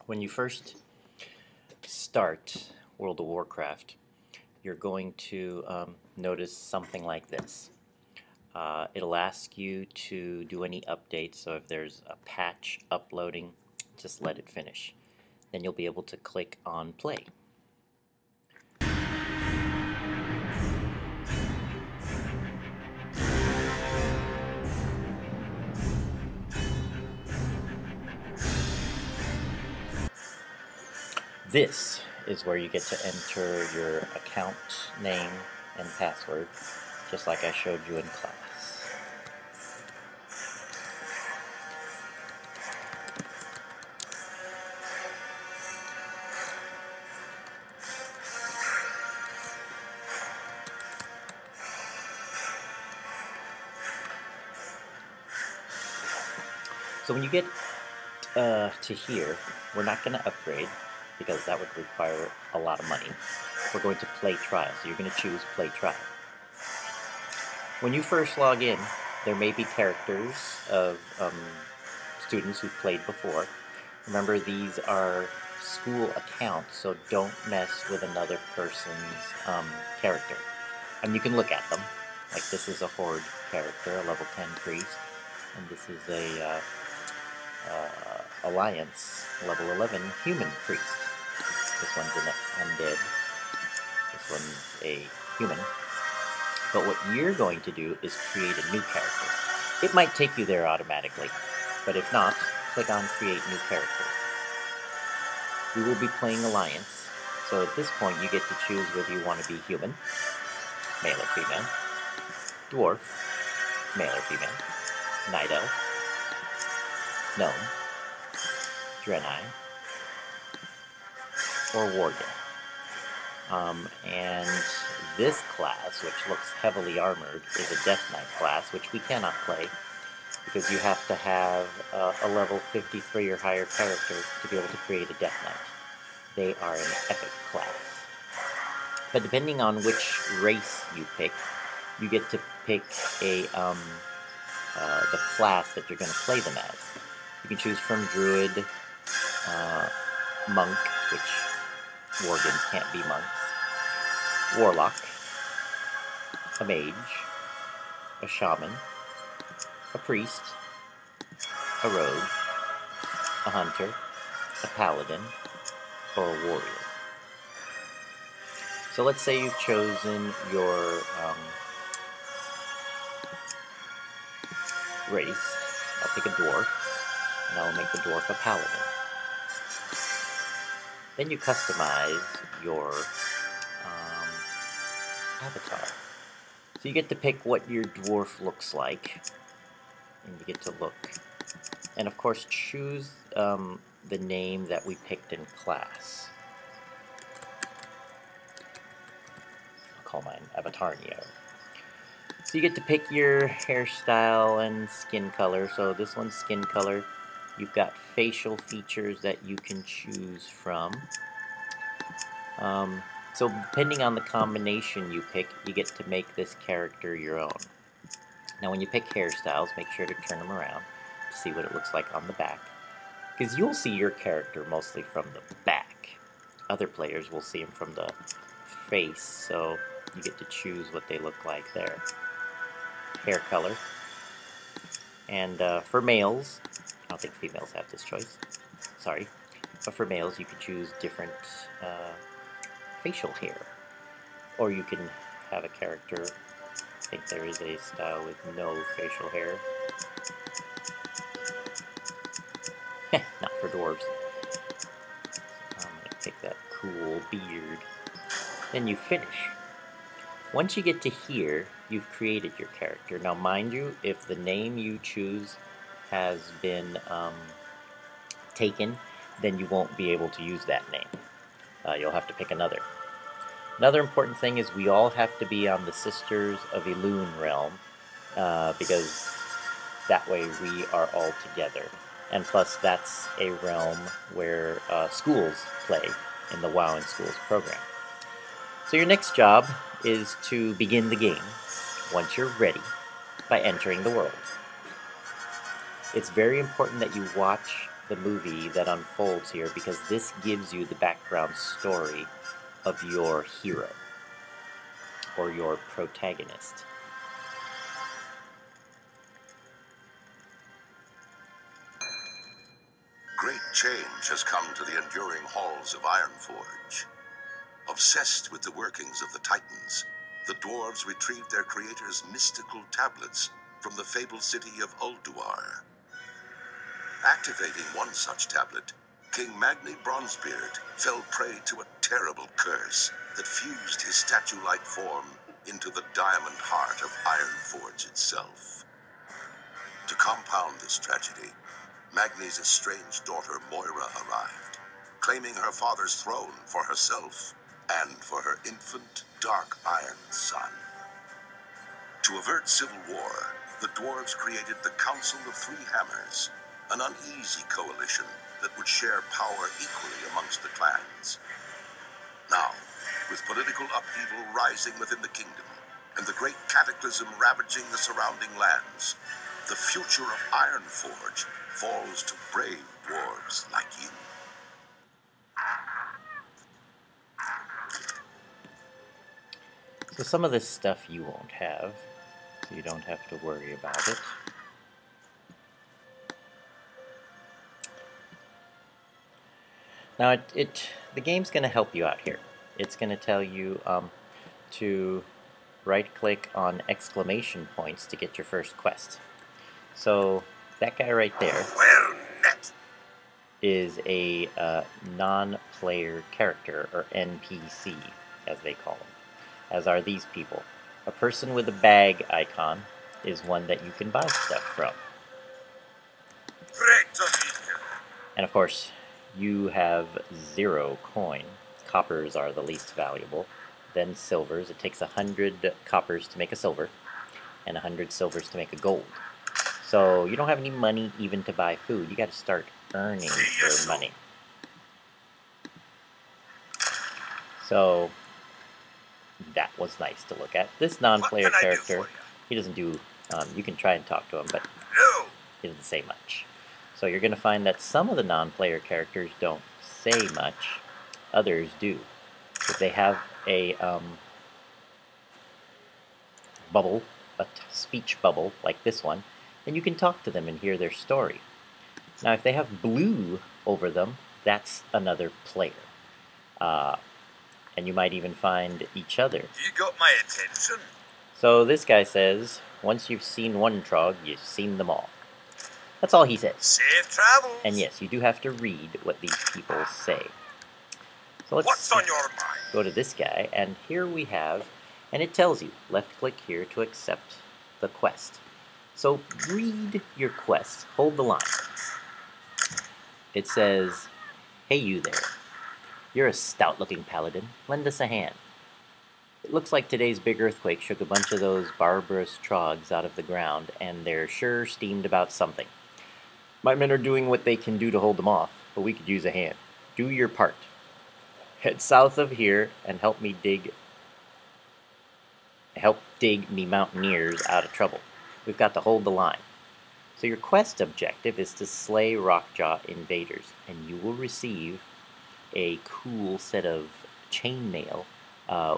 When you first start World of Warcraft, you're going to notice something like this. It'll ask you to do any updates, so if there's a patch uploading, just let it finish. Then you'll be able to click on play. This is where you get to enter your account name and password, just like I showed you in class. So when you get to here, we're not going to upgrade because that would require a lot of money. We're going to play trial, so you're going to choose play trial. When you first log in, there may be characters of students who've played before. Remember, these are school accounts, so don't mess with another person's character. And you can look at them. Like this is a Horde character, a level 10 priest, and this is a Alliance level 11 human priest. This one's an undead. This one's a human. But what you're going to do is create a new character. It might take you there automatically, but if not, click on Create New Character. We will be playing Alliance, so at this point you get to choose whether you want to be human, male or female, dwarf, male or female, night elf, gnome, Draenei, or Worgen. And this class, which looks heavily armored, is a Death Knight class, which we cannot play because you have to have a level 53 or higher character to be able to create a Death Knight. They are an epic class. But depending on which race you pick, you get to pick the class that you're going to play them as. You can choose from Druid, Monk, which Worgens can't be monks, Warlock, a Mage, a Shaman, a Priest, a Rogue, a Hunter, a Paladin, or a Warrior. So let's say you've chosen your race. I'll pick a Dwarf, and I'll make the Dwarf a Paladin. Then you customize your avatar. So you get to pick what your dwarf looks like, and you get to look. And of course, choose the name that we picked in class. I'll call mine Avatarnio. So you get to pick your hairstyle and skin color. So this one's skin color. You've got facial features that you can choose from. So depending on the combination you pick, you get to make this character your own. Now when you pick hairstyles, make sure to turn them around to see what it looks like on the back. Because you'll see your character mostly from the back. Other players will see him from the face, so you get to choose what they look like there. Hair color. And for males, I don't think females have this choice, sorry, but for males you can choose different facial hair, or you can have a character. I think there is a style with no facial hair. Not for dwarves. I'm going to pick that cool beard. Then you finish. Once you get to here, you've created your character. Now mind you, if the name you choose has been taken, then you won't be able to use that name. You'll have to pick another. Another important thing is we all have to be on the Sisters of Elune realm, because that way we are all together. And plus, that's a realm where schools play in the WoWinSchools program. So your next job is to begin the game, once you're ready, by entering the world. It's very important that you watch the movie that unfolds here, because this gives you the background story of your hero or your protagonist. Great change has come to the enduring halls of Ironforge. Obsessed with the workings of the Titans, the dwarves retrieved their creator's mystical tablets from the fabled city of Ulduar. Activating one such tablet, King Magni Bronzebeard fell prey to a terrible curse that fused his statue-like form into the diamond heart of Ironforge itself. To compound this tragedy, Magni's estranged daughter Moira arrived, claiming her father's throne for herself and for her infant dark iron son. To avert civil war, the dwarves created the Council of Three Hammers, an uneasy coalition that would share power equally amongst the clans. Now, with political upheaval rising within the kingdom and the great cataclysm ravaging the surrounding lands, the future of Ironforge falls to brave dwarves like you. So some of this stuff you won't have, so you don't have to worry about it. Now, the game's going to help you out here. It's going to tell you to right-click on exclamation points to get your first quest. So that guy right there is a non-player character, or NPC, as they call them, as are these people. A person with a bag icon is one that you can buy stuff from. And of course, you have 0 coin. Coppers are the least valuable. Then silvers. It takes 100 coppers to make a silver, and 100 silvers to make a gold. So you don't have any money even to buy food. You got to start earning your money. So that was nice to look at. This non-player character, he doesn't do, you can try and talk to him, but he doesn't say much. So you're going to find that some of the non-player characters don't say much, others do. If they have a bubble, a speech bubble like this one, then you can talk to them and hear their story. Now if they have blue over them, that's another player. And you might even find each other. You got my attention. So this guy says, once you've seen one trog, you've seen them all. That's all he says. Safe travels. And yes, you do have to read what these people say. So let's What's on your mind? go to this guy, and here we have, and it tells you, left click here to accept the quest. So read your quest, hold the line. It says, hey you there, you're a stout looking paladin, lend us a hand. It looks like today's big earthquake shook a bunch of those barbarous trogs out of the ground, and they're sure steamed about something. My men are doing what they can do to hold them off, but we could use a hand. Do your part. Head south of here and help dig me mountaineers out of trouble. We've got to hold the line. So your quest objective is to slay Rockjaw invaders, and you will receive a cool set of chainmail,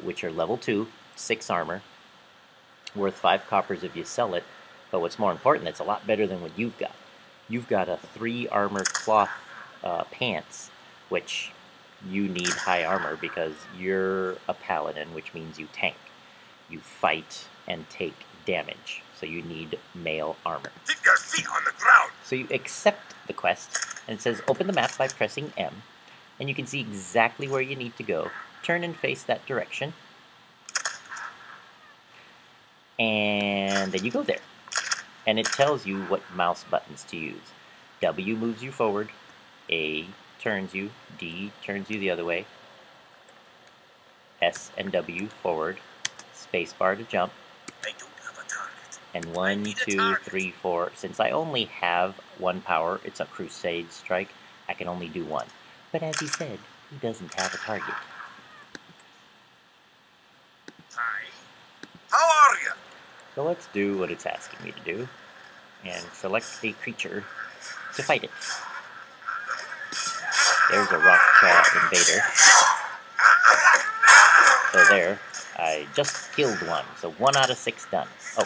which are level 2, 6 armor, worth 5 coppers if you sell it, but what's more important, it's a lot better than what you've got. You've got a 3 armor cloth pants, which you need high armor because you're a paladin, which means you tank. You fight and take damage, so you need mail armor. Keep your feet on the ground. So you accept the quest, and it says open the map by pressing M, and you can see exactly where you need to go. Turn and face that direction, and then you go there. And it tells you what mouse buttons to use. W moves you forward, A turns you, D turns you the other way, S and W forward, spacebar to jump, I don't have a target. and 1, 2, 3, 4. Since I only have 1 power, it's a crusade strike, I can only do 1. But as he said, he doesn't have a target. Hi. How are you? So let's do what it's asking me to do, and select a creature to fight it. There's a Rockjaw invader. So there, I just killed one. So 1 out of 6 done. Oh,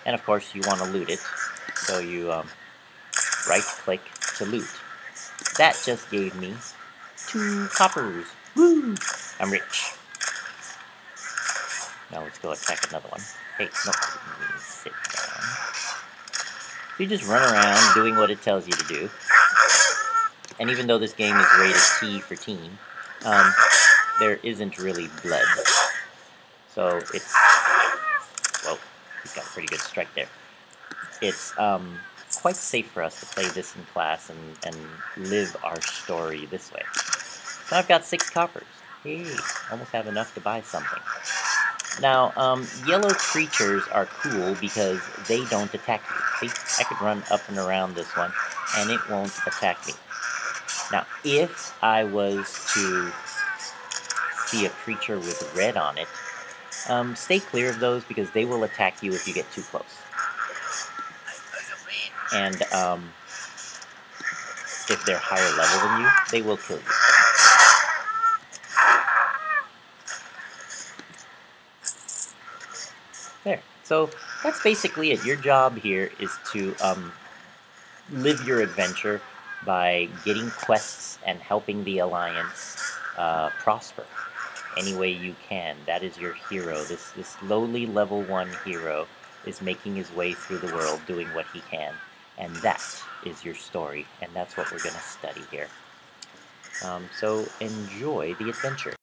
and of course you want to loot it. So you right-click to loot. That just gave me 2 coppers. Woo! I'm rich. Now let's go attack another one. Hey, no, sit down. You just run around doing what it tells you to do. And even though this game is rated T for teen, there isn't really blood. So it's... Whoa, he's got a pretty good strike there. It's quite safe for us to play this in class and live our story this way. So I've got 6 coppers. Hey, almost have enough to buy something. Now, yellow creatures are cool because they don't attack you. See, I could run up and around this one, and it won't attack me. Now, if I was to see a creature with red on it, stay clear of those because they will attack you if you get too close. And if they're higher level than you, they will kill you. There. So that's basically it. Your job here is to live your adventure by getting quests and helping the Alliance prosper any way you can. That is your hero. This lowly level 1 hero is making his way through the world doing what he can. And that is your story. And that's what we're going to study here. So enjoy the adventure.